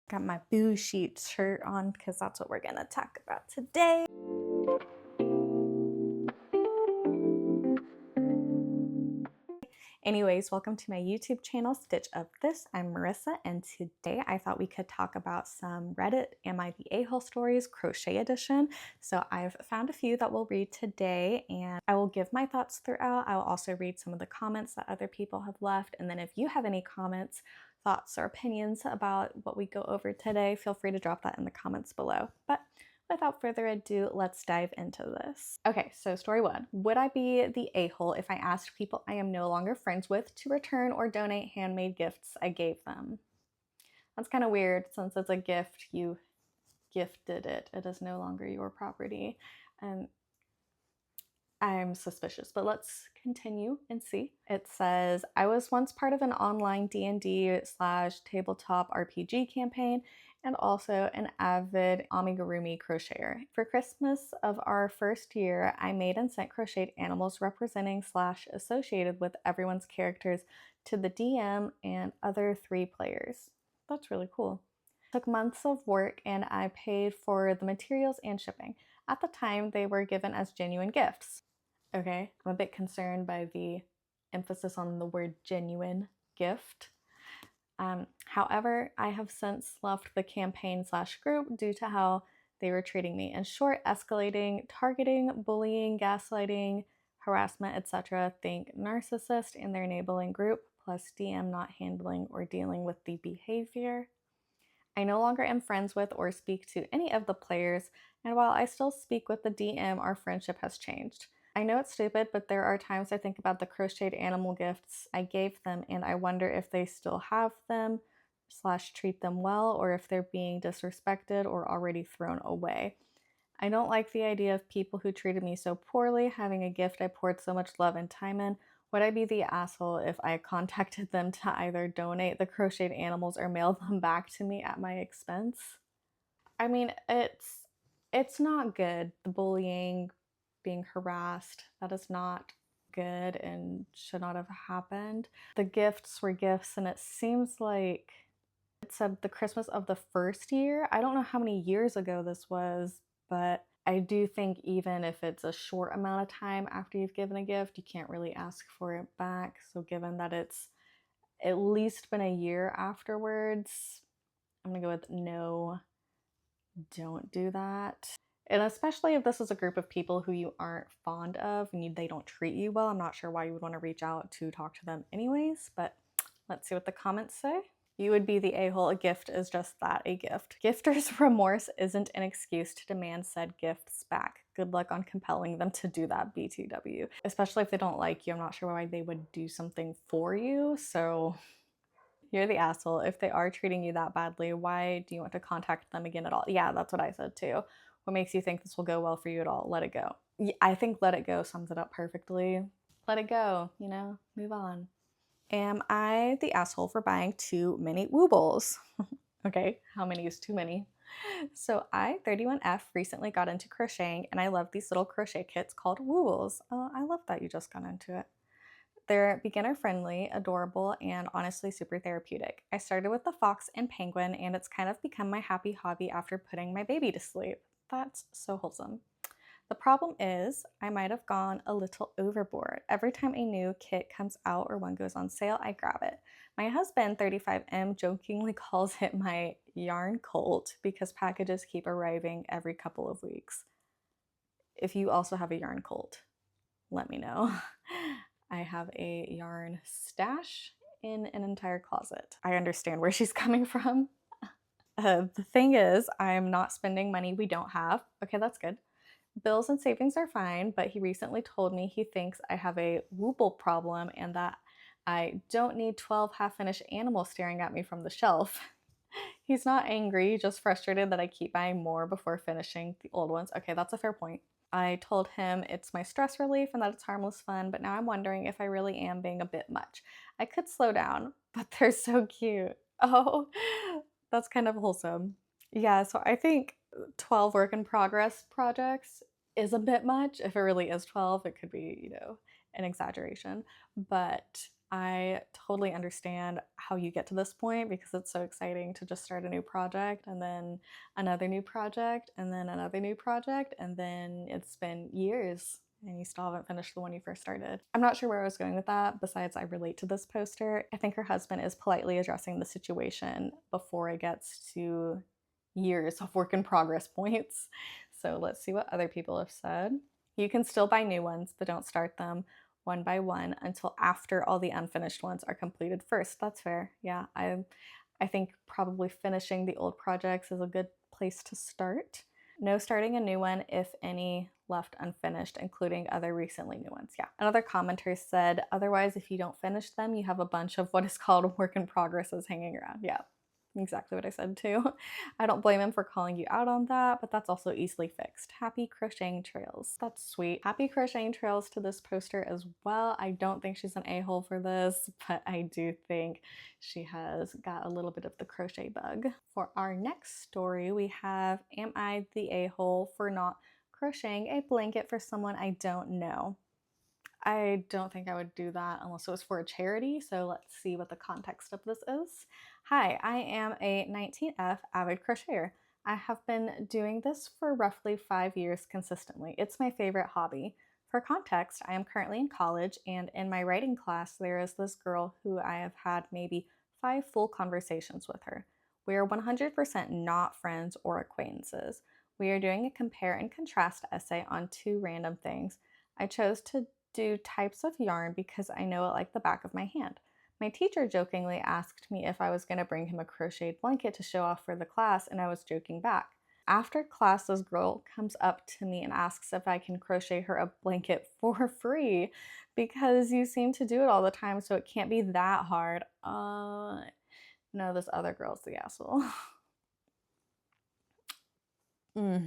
Got my Boo Sheets shirt on because that's what we're gonna talk about today. Anyways, welcome to my YouTube channel, Stitch of This. I'm Marissa, and today I thought we could talk about some Reddit Am I the A-Hole stories, crochet edition. So I've found a few that we'll read today, and I will give my thoughts throughout. I will also read some of the comments that other people have left, and then if you have any comments, thoughts, or opinions about what we go over today, feel free to drop that in the comments below. But without further ado, let's dive into this. Okay, so story one. Would I be the a-hole if I asked people I am no longer friends with to return or donate handmade gifts I gave them? That's kind of weird since it's a gift, you gifted it. It is no longer your property. I'm suspicious, but let's continue and see. It says, I was once part of an online D&D/tabletop RPG campaign and also an avid amigurumi crocheter. For Christmas of our first year, I made and sent crocheted animals representing/associated with everyone's characters to the DM and other 3 players. That's really cool. It took months of work and I paid for the materials and shipping. At the time, they were given as genuine gifts. Okay, I'm a bit concerned by the emphasis on the word genuine gift. However, I have since left the campaign/group due to how they were treating me. In short, escalating, targeting, bullying, gaslighting, harassment, etc. Think narcissist and their enabling group, plus DM not handling or dealing with the behavior. I no longer am friends with or speak to any of the players, and while I still speak with the DM, our friendship has changed. I know it's stupid, but there are times I think about the crocheted animal gifts I gave them and I wonder if they still have them / treat them well, or if they're being disrespected or already thrown away. I don't like the idea of people who treated me so poorly having a gift I poured so much love and time in. Would I be the asshole if I contacted them to either donate the crocheted animals or mail them back to me at my expense? I mean, it's not good. The bullying, being harassed, that is not good and should not have happened. The gifts were gifts, and it seems like it said the Christmas of the first year. I don't know how many years ago this was, but I do think even if it's a short amount of time after you've given a gift, you can't really ask for it back. So given that it's at least been a year afterwards, I'm gonna go with no, don't do that. And especially if this is a group of people who you aren't fond of and they don't treat you well, I'm not sure why you would want to reach out to talk to them anyways, but let's see what the comments say. You would be the a-hole. A gift is just that, a gift. Gifter's remorse isn't an excuse to demand said gifts back. Good luck on compelling them to do that, BTW. Especially if they don't like you. I'm not sure why they would do something for you, so you're the asshole. If they are treating you that badly, why do you want to contact them again at all? Yeah, that's what I said too. What makes you think this will go well for you at all? Let it go. I think let it go sums it up perfectly. Let it go, you know, move on. Am I the asshole for buying too many woobles? Okay, how many is too many? So I, 31F, recently got into crocheting and I love these little crochet kits called woobles. I love that you just got into it. They're beginner friendly, adorable, and honestly super therapeutic. I started with the fox and penguin and it's kind of become my happy hobby after putting my baby to sleep. That's so wholesome. The problem is, I might have gone a little overboard. Every time a new kit comes out or one goes on sale, I grab it. My husband, 35M, jokingly calls it my yarn cult because packages keep arriving every couple of weeks. If you also have a yarn cult, let me know. I have a yarn stash in an entire closet. I understand where she's coming from. The thing is, I'm not spending money we don't have. Okay, that's good. Bills and savings are fine, but he recently told me he thinks I have a wooble problem and that I don't need 12 half-finished animals staring at me from the shelf. He's not angry, just frustrated that I keep buying more before finishing the old ones. Okay, that's a fair point. I told him it's my stress relief and that it's harmless fun, but now I'm wondering if I really am being a bit much. I could slow down, but they're so cute. Oh, that's kind of wholesome. Yeah, so I think 12 work in progress projects is a bit much. If it really is 12, it could be, you know, an exaggeration. But I totally understand how you get to this point because it's so exciting to just start a new project and then another new project and then another new project, and then it's been years and you still haven't finished the one you first started. I'm not sure where I was going with that, besides I relate to this poster. I think her husband is politely addressing the situation before it gets to years of work in progress points. So let's see what other people have said. You can still buy new ones, but don't start them one by one until after all the unfinished ones are completed first. That's fair. Yeah, I think probably finishing the old projects is a good place to start. No starting a new one if any left unfinished, including other recently new ones. Yeah. Another commenter said, otherwise, if you don't finish them, you have a bunch of what is called work in progresses hanging around. Yeah, exactly what I said too. I don't blame him for calling you out on that, but that's also easily fixed. Happy crocheting trails. That's sweet. Happy crocheting trails to this poster as well. I don't think she's an a-hole for this, but I do think she has got a little bit of the crochet bug. For our next story, we have, am I the a-hole for not crocheting a blanket for someone I don't know? I don't think I would do that unless it was for a charity, so let's see what the context of this is. Hi, I am a 19F avid crocheter. I have been doing this for roughly 5 years consistently. It's my favorite hobby. For context, I am currently in college, and in my writing class, there is this girl who I have had maybe 5 full conversations with her. We are 100% not friends or acquaintances. We are doing a compare and contrast essay on 2 random things. I chose to do types of yarn because I know it like the back of my hand. My teacher jokingly asked me if I was going to bring him a crocheted blanket to show off for the class, and I was joking back. After class, this girl comes up to me and asks if I can crochet her a blanket for free because you seem to do it all the time, so it can't be that hard. No, this other girl's the asshole. No.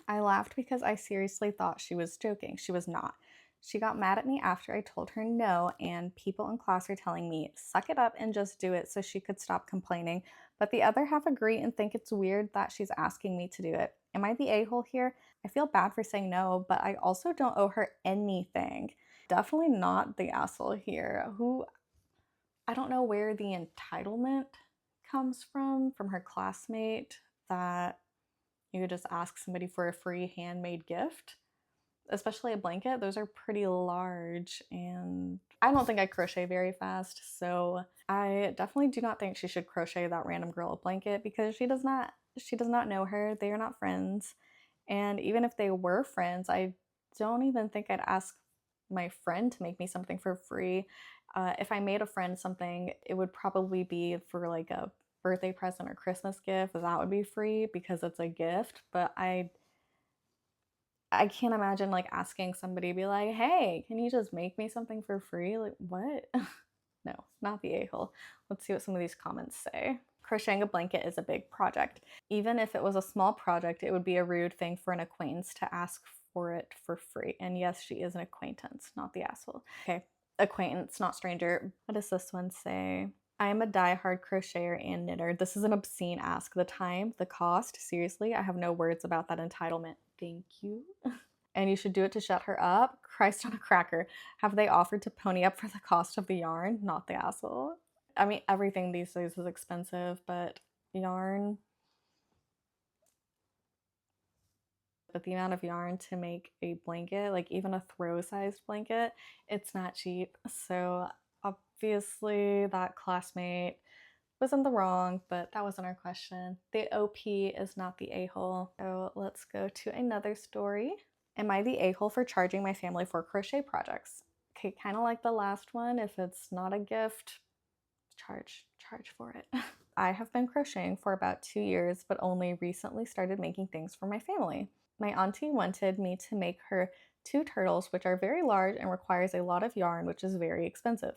I laughed because I seriously thought she was joking. She was not. She got mad at me after I told her no, and people in class are telling me, suck it up and just do it so she could stop complaining. But the other half agree and think it's weird that she's asking me to do it. Am I the a-hole here? I feel bad for saying no, but I also don't owe her anything. Definitely not the asshole here. I don't know where the entitlement comes from her classmate, that you could just ask somebody for a free handmade gift, especially a blanket. Those are pretty large, and I don't think I crochet very fast, so I definitely do not think she should crochet that random girl a blanket because she does not know her. They are not friends. And even if they were friends, I don't even think I'd ask my friend to make me something for free. If I made a friend something, it would probably be for like a birthday present or Christmas gift. That would be free because it's a gift. But I can't imagine like asking somebody to be like, hey, can you just make me something for free? Like, what? No, not the a-hole. Let's see what some of these comments say. Crocheting a blanket is a big project. Even if it was a small project, it would be a rude thing for an acquaintance to ask for it for free. And yes, she is an acquaintance, not the asshole. Okay, acquaintance, not stranger. What does this one say? I am a die-hard crocheter and knitter. This is an obscene ask. The time, the cost, seriously, I have no words about that entitlement. Thank you. And you should do it to shut her up. Christ on a cracker. Have they offered to pony up for the cost of the yarn? Not the asshole. I mean, everything these days is expensive, but yarn. But the amount of yarn to make a blanket, like even a throw-sized blanket, it's not cheap. So obviously that classmate was in the wrong, but that wasn't our question. The OP is not the a-hole. So let's go to another story. Am I the a-hole for charging my family for crochet projects? Okay, kind of like the last one. If it's not a gift, charge for it. I have been crocheting for about 2 years, but only recently started making things for my family. My auntie wanted me to make her 2 turtles, which are very large and requires a lot of yarn, which is very expensive,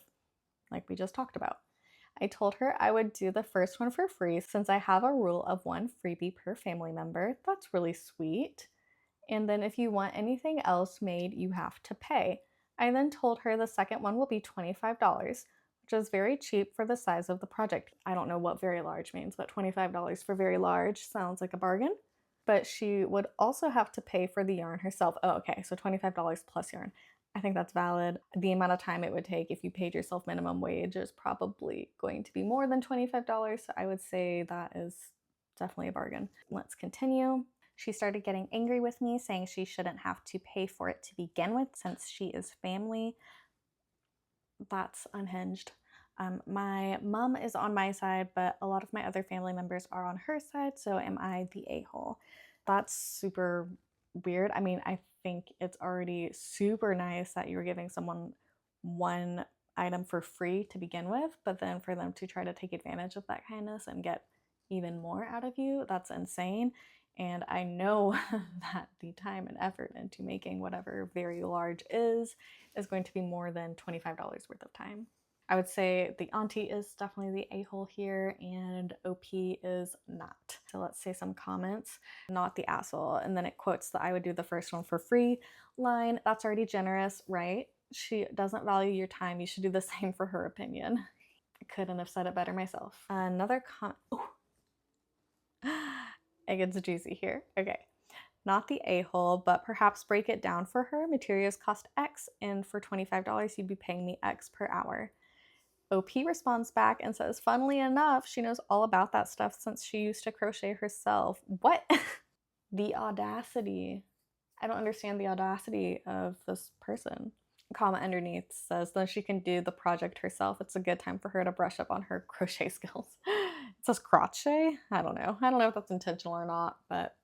like we just talked about. I told her I would do the first one for free since I have a rule of 1 freebie per family member. That's really sweet. And then if you want anything else made, you have to pay. I then told her the second one will be $25, which is very cheap for the size of the project. I don't know what very large means, but $25 for very large sounds like a bargain. But she would also have to pay for the yarn herself. Oh, okay, so $25 plus yarn. I think that's valid. The amount of time it would take if you paid yourself minimum wage is probably going to be more than $25. So I would say that is definitely a bargain. Let's continue. She started getting angry with me, saying she shouldn't have to pay for it to begin with since she is family. That's unhinged. My mom is on my side, but a lot of my other family members are on her side, so am I the a-hole? That's super weird. I mean, I think it's already super nice that you're giving someone one item for free to begin with, but then for them to try to take advantage of that kindness and get even more out of you, that's insane. And I know that the time and effort into making whatever very large is going to be more than $25 worth of time. I would say the auntie is definitely the a-hole here and OP is not. So let's say some comments. Not the asshole. And then it quotes that I would do the first one for free line. That's already generous, right? She doesn't value your time. You should do the same for her opinion. I couldn't have said it better myself. Another comment. It gets juicy here. Okay. Not the a-hole, but perhaps break it down for her. Materials cost X, and for $25, you'd be paying me X per hour. OP responds back and says, funnily enough, she knows all about that stuff since she used to crochet herself. What? The audacity. I don't understand the audacity of this person. A comment underneath says, though she can do the project herself, it's a good time for her to brush up on her crochet skills. It says crochet? I don't know. I don't know if that's intentional or not, but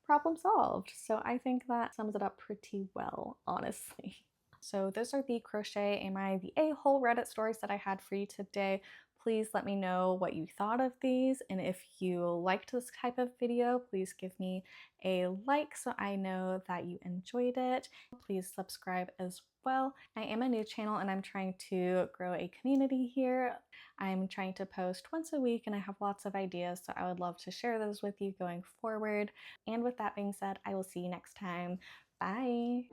problem solved. So I think that sums it up pretty well, honestly. So those are the crochet am I the a-hole Reddit stories that I had for you today. Please let me know what you thought of these, and if you liked this type of video, please give me a like so I know that you enjoyed it. Please subscribe as well. I am a new channel and I'm trying to grow a community here. I'm trying to post once a week and I have lots of ideas, so I would love to share those with you going forward. And with that being said, I will see you next time. Bye!